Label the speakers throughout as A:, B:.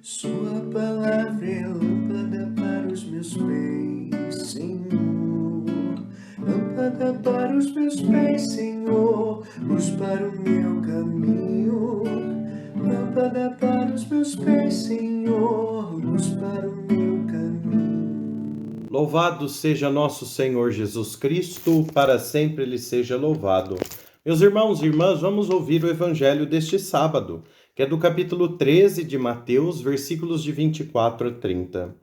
A: Sua palavra é lâmpada para os meus pés, Senhor. Lâmpada para os meus pés, Senhor. Luz para o meu caminho. Lâmpada para os meus pés, Senhor. Luz para o meu caminho.
B: Louvado seja nosso Senhor Jesus Cristo, para sempre Ele seja louvado. Meus irmãos e irmãs, vamos ouvir o Evangelho deste sábado, que é do capítulo 13 de Mateus, versículos de 24 a 30.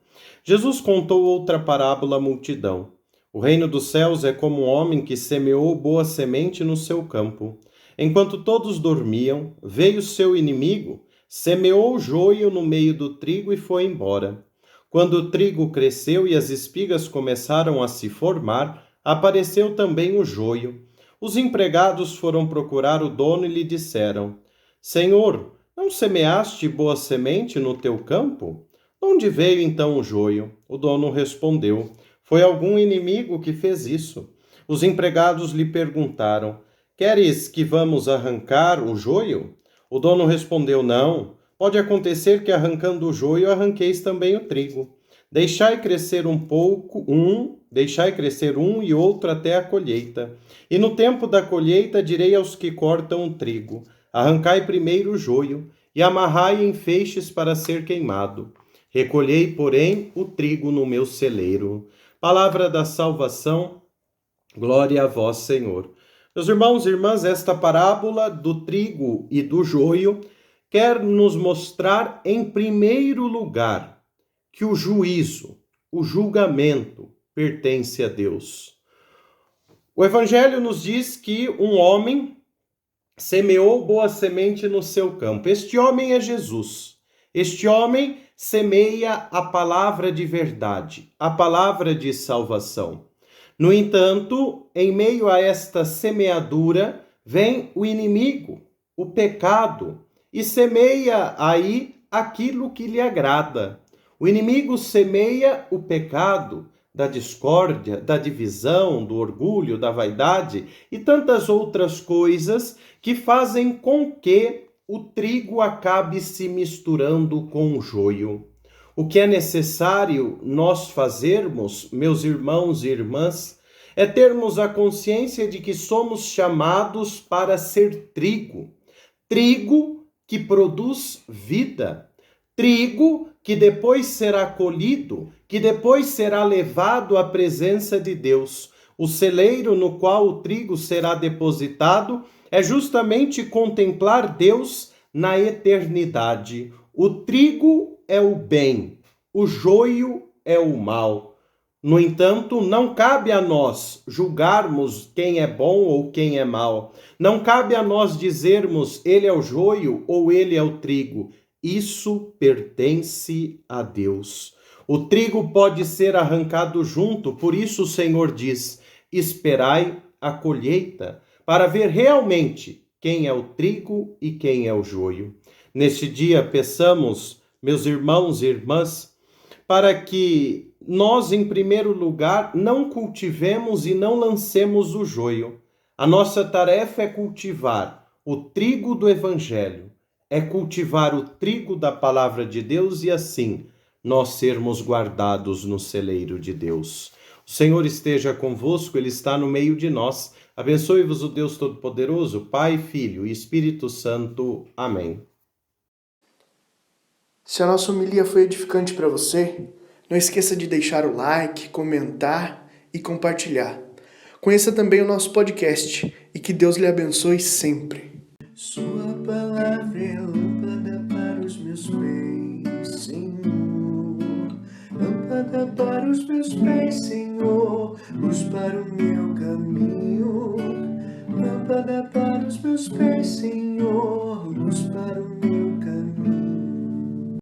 B: Jesus contou outra parábola à multidão. O reino dos céus é como um homem que semeou boa semente no seu campo. Enquanto todos dormiam, veio seu inimigo, semeou o joio no meio do trigo e foi embora. Quando o trigo cresceu e as espigas começaram a se formar, apareceu também o joio. Os empregados foram procurar o dono e lhe disseram: Senhor, não semeaste boa semente no teu campo? Onde veio então o joio? O dono respondeu: Foi algum inimigo que fez isso. Os empregados lhe perguntaram: Queres que vamos arrancar o joio? O dono respondeu: Não. Pode acontecer que arrancando o joio arranqueis também o trigo. Deixai crescer um e outro até a colheita. E no tempo da colheita direi aos que cortam o trigo: Arrancai primeiro o joio e amarrai em feixes para ser queimado. Recolhei, porém, o trigo no meu celeiro. Palavra da salvação, glória a vós, Senhor. Meus irmãos e irmãs, esta parábola do trigo e do joio quer nos mostrar, em primeiro lugar, que o juízo, o julgamento, pertence a Deus. O Evangelho nos diz que um homem semeou boa semente no seu campo. Este homem é Jesus. Este homem semeia a palavra de verdade, a palavra de salvação. No entanto, em meio a esta semeadura, vem o inimigo, o pecado, e semeia aí aquilo que lhe agrada. O inimigo semeia o pecado da discórdia, da divisão, do orgulho, da vaidade e tantas outras coisas que fazem com que o trigo acabe se misturando com o joio. O que é necessário nós fazermos, meus irmãos e irmãs, é termos a consciência de que somos chamados para ser trigo. Trigo que produz vida. Trigo que depois será colhido, que depois será levado à presença de Deus. O celeiro no qual o trigo será depositado é justamente contemplar Deus na eternidade. O trigo é o bem, o joio é o mal. No entanto, não cabe a nós julgarmos quem é bom ou quem é mau. Não cabe a nós dizermos ele é o joio ou ele é o trigo. Isso pertence a Deus. O trigo pode ser arrancado junto, por isso o Senhor diz: esperai a colheita, para ver realmente quem é o trigo e quem é o joio. Neste dia, peçamos, meus irmãos e irmãs, para que nós, em primeiro lugar, não cultivemos e não lancemos o joio. A nossa tarefa é cultivar o trigo do Evangelho, é cultivar o trigo da Palavra de Deus e assim nós sermos guardados no celeiro de Deus. O Senhor esteja convosco, Ele está no meio de nós. Abençoe-vos o Deus Todo-Poderoso, Pai, Filho e Espírito Santo. Amém.
A: Se a nossa homilia foi edificante para você, não esqueça de deixar o like, comentar e compartilhar. Conheça também o nosso podcast e que Deus lhe abençoe sempre. Sua palavra é lâmpada para os meus pés, Senhor. Lâmpada para os meus pés, Senhor. Luz para o meu caminho. Lâmpada para os meus pés, Senhor. Luz para o meu